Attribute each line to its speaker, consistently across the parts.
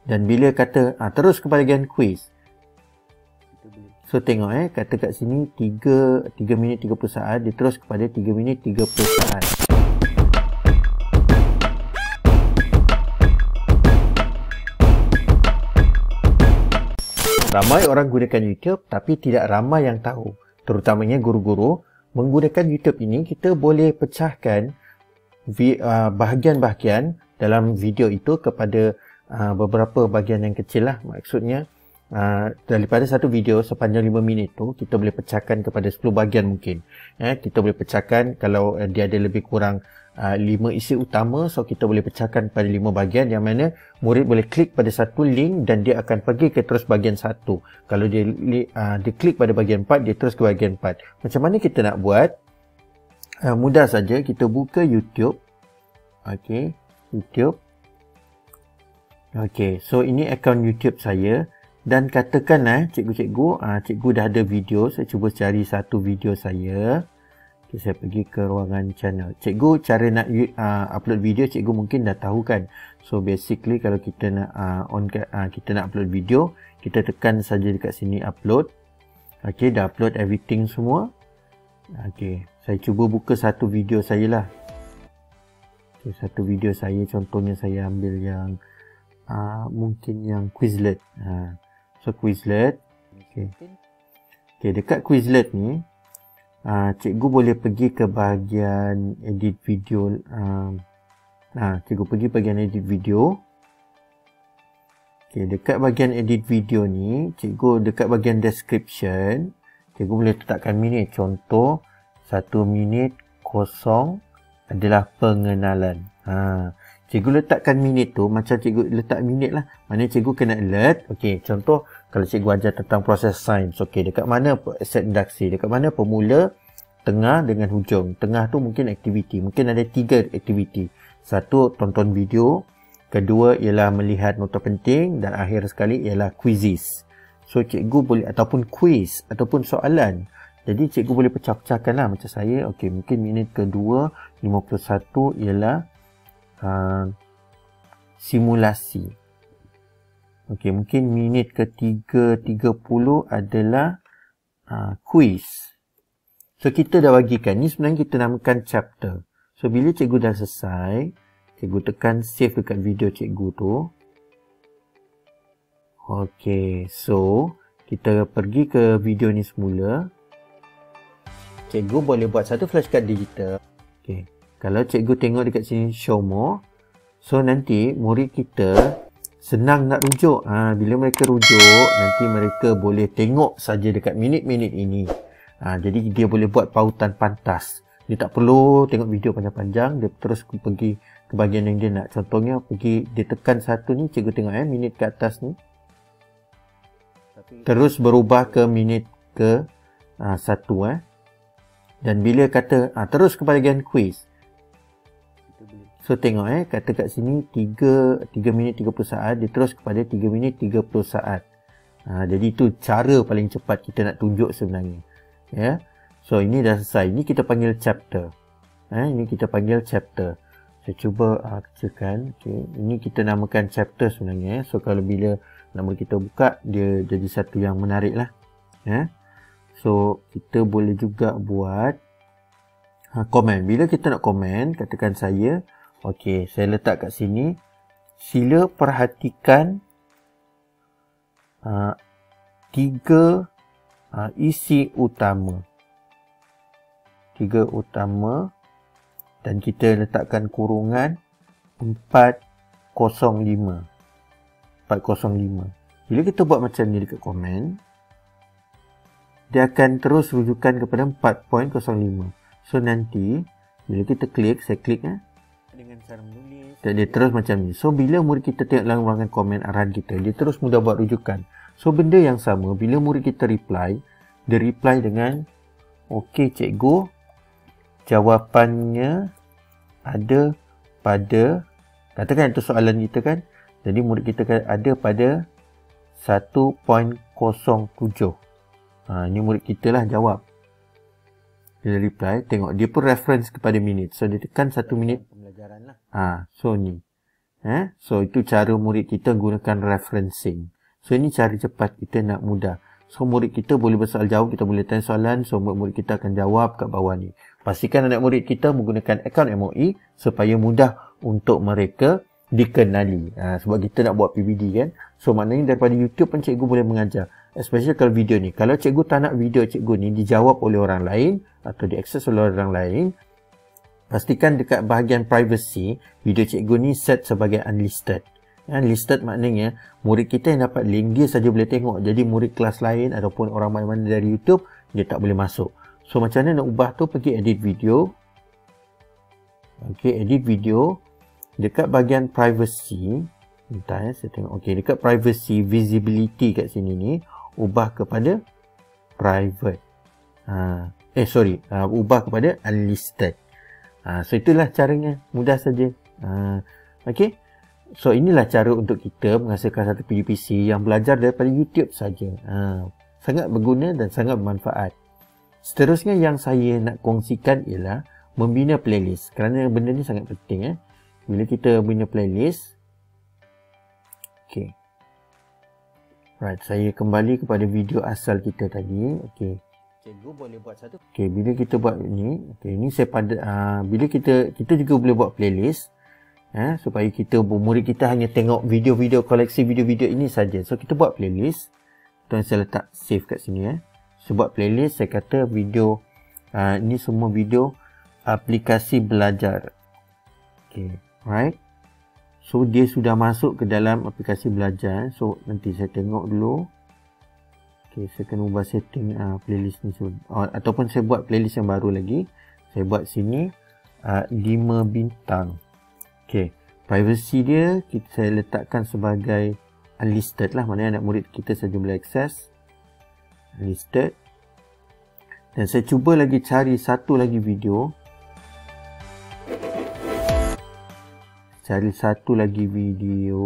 Speaker 1: Dan bila kata terus ke bahagian quiz. So tengok kata kat sini 3 minit 30 saat, dia terus kepada 3 minit 30 saat. Ramai orang gunakan YouTube tapi tidak ramai yang tahu. Terutamanya guru-guru menggunakan YouTube ini, kita boleh pecahkan bahagian-bahagian dalam video itu kepada beberapa bahagian yang kecil lah. Maksudnya daripada satu video sepanjang 5 minit tu, kita boleh pecahkan kepada 10 bahagian mungkin. Kita boleh pecahkan kalau dia ada lebih kurang 5 isi utama, so kita boleh pecahkan pada 5 bahagian, yang mana murid boleh klik pada satu link dan dia akan pergi ke terus bahagian 1. Kalau dia klik pada bahagian 4, dia terus ke bahagian 4. Macam mana kita nak buat? Mudah saja, kita buka YouTube. Okey, YouTube. Okey, so ini akaun YouTube saya. Dan katakan cikgu dah ada video. Saya cuba cari satu video saya. Okay, saya pergi ke ruangan channel. Cikgu, cara nak upload video, cikgu mungkin dah tahu kan. So basically kalau kita nak kita nak upload video, kita tekan saja dekat sini upload. Okey, dah upload everything semua. Okey, saya cuba buka satu video saya lah. Okay, satu video saya, contohnya saya ambil yang mungkin yang Quizlet. So Quizlet. Okey. Okey, dekat Quizlet ni cikgu boleh pergi ke bahagian edit video. Cikgu pergi bahagian edit video. Okey, dekat bahagian edit video ni, cikgu dekat bahagian description, cikgu boleh letakkan minit. Contoh 1 minit 0 adalah pengenalan. Cikgu letakkan minit tu macam cikgu letak minit lah. Maknanya cikgu kena alert. Okey, contoh kalau cikgu ajar tentang proses sains. Okey, dekat mana set induksi, dekat mana pemula, tengah dengan hujung. Tengah tu mungkin aktiviti. Mungkin ada 3 aktiviti. Satu, tonton video. Kedua ialah melihat nota penting. Dan akhir sekali ialah quizzes. So cikgu boleh, ataupun quiz, ataupun soalan. Jadi cikgu boleh pecah-pecahkan lah macam saya. Okey, mungkin minit kedua 51 ialah simulasi. Okey, mungkin minit ketiga 30 adalah quiz. So kita dah bagikan. Ni sebenarnya kita namakan chapter. So bila cikgu dah selesai, cikgu tekan save dekat video cikgu tu. Okey, so kita pergi ke video ni semula. Cikgu boleh buat satu flashcard digital. Okey, kalau cikgu tengok dekat sini show more, so nanti murid kita senang nak rujuk. Bila mereka rujuk, nanti mereka boleh tengok saja dekat minit-minit ini. Jadi dia boleh buat pautan pantas. Dia tak perlu tengok video panjang-panjang, dia terus pergi ke bahagian yang dia nak. Contohnya pergi, dia tekan satu ni, cikgu tengok minit ke atas ni. Terus berubah ke minit ke 1 Dan bila kata terus ke bahagian quiz. So tengok kata kat sini 3 minit 30 saat, dia terus kepada 3 minit 30 saat. Jadi itu cara paling cepat kita nak tunjuk sebenarnya. Ya. So ini dah selesai. Ini kita panggil chapter. Ini kita panggil chapter. Saya cuba kecilkan. Okay. Ini kita namakan chapter sebenarnya. So kalau bila nama kita buka, dia jadi satu yang menarik lah. Ya. So kita boleh juga buat komen. Bila kita nak komen, katakan saya, okey, saya letak kat sini, sila perhatikan 3 isi utama. 3 utama, dan kita letakkan kurungan 405. 405. Bila kita buat macam ni dekat komen, dia akan terus rujukan kepada 4.05. So nanti bila kita klik, saya klik dengan cara menulis, dan dia terus macam ni. So bila murid kita tengok dalam ruangan komen arahan kita, dia terus mudah buat rujukan. So benda yang sama bila murid kita reply, dia reply dengan okey cikgu, jawapannya ada pada, katakan itu soalan kita kan. Jadi murid kita ada pada 1.07. Ini murid kita lah jawab. Dia reply, tengok dia pun reference kepada minit. So dia tekan 1 minit pembelajaran lah. So ni. So itu cara murid kita gunakan referencing. So ini cara cepat kita nak mudah. So murid kita boleh bersoal jawab, kita boleh tanya soalan, so murid kita akan jawab kat bawah ni. Pastikan anak murid kita menggunakan akaun MOE supaya mudah untuk mereka dikenali. Sebab kita nak buat PBD kan. So maknanya daripada YouTube pun cikgu boleh mengajar. Especially kalau video ni. Kalau cikgu tak nak video cikgu ni dijawab oleh orang lain atau diakses oleh orang lain, pastikan dekat bahagian privacy, video cikgu ni set sebagai unlisted. Unlisted maknanya murid kita yang dapat link dia saja boleh tengok. Jadi murid kelas lain ataupun orang mana-mana dari YouTube dia tak boleh masuk. So macam mana nak ubah tu, pergi edit video. Okey, edit video. Dekat bahagian privacy, bentar saya tengok. Okey, dekat privacy visibility kat sini ni ubah kepada private. Ubah kepada unlisted. So itulah caranya, mudah saja. Okey. So inilah cara untuk kita menghasilkan satu PDPC yang belajar daripada YouTube saja. Sangat berguna dan sangat bermanfaat. Seterusnya yang saya nak kongsikan ialah membina playlist. Kerana benda ni sangat penting. Bila kita bina playlist. Okey. Right, saya kembali kepada video asal kita tadi. Okey. Cikgu boleh buat satu. Okey, bila kita buat ni, okey, ni saya bila kita juga boleh buat playlist supaya murid kita hanya tengok video-video, koleksi video-video ini saja. So kita buat playlist. Tuan saya letak save kat sini So buat playlist, saya kata video ini semua video aplikasi belajar. Okey, right. So dia sudah masuk ke dalam aplikasi belajar. So nanti saya tengok dulu. Okay, saya kena ubah setting playlist ni. Ataupun saya buat playlist yang baru lagi. Saya buat sini 5 bintang. Okay, privacy dia saya letakkan sebagai unlisted lah. Maknanya anak murid kita saja boleh akses. Unlisted. Dan saya cuba lagi cari satu lagi video. Cari satu lagi video.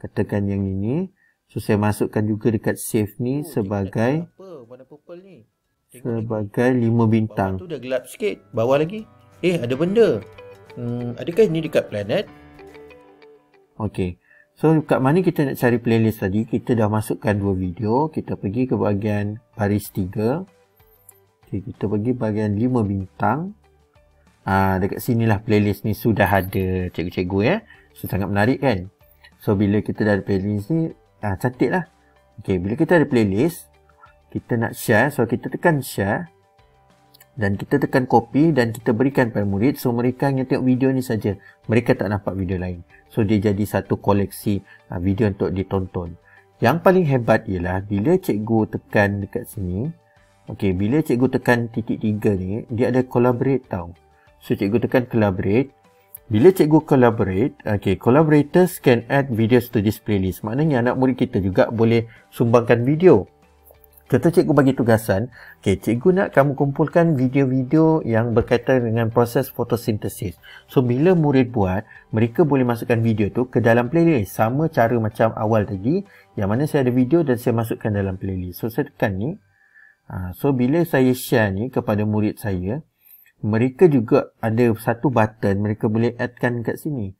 Speaker 1: Katakan yang ini. So saya masukkan juga dekat save ni sebagai
Speaker 2: warna purple ni.
Speaker 1: Sebagai 5 bintang.
Speaker 2: Bawah tu dah gelap sikit. Bawah lagi. Ada benda. Adakah ini dekat planet?
Speaker 1: Okey. So kat mana kita nak cari playlist tadi? Kita dah masukkan 2 video. Kita pergi ke bahagian baris 3. Okey, kita pergi bahagian 5 bintang. Dekat sinilah playlist ni sudah ada, cikgu-cikgu So sangat menarik kan? So bila kita dah ada playlist ni, cantik lah. Okay, bila kita ada playlist, kita nak share. So kita tekan share. Dan kita tekan copy dan kita berikan pada murid. So mereka hanya tengok video ni saja. Mereka tak nampak video lain. So dia jadi satu koleksi video untuk ditonton. Yang paling hebat ialah bila cikgu tekan dekat sini. Okay, bila cikgu tekan titik 3 ni, dia ada collaborate tau. So cikgu tekan collaborate. Bila cikgu collaborate, collaborators can add videos to this playlist. Maknanya anak murid kita juga boleh sumbangkan video. Contoh cikgu bagi tugasan, cikgu nak kamu kumpulkan video-video yang berkaitan dengan proses fotosintesis. So bila murid buat, mereka boleh masukkan video tu ke dalam playlist. Sama cara macam awal tadi, yang mana saya ada video dan saya masukkan dalam playlist. So saya tekan ni. So bila saya share ni kepada murid saya, mereka juga ada satu button mereka boleh addkan kat sini.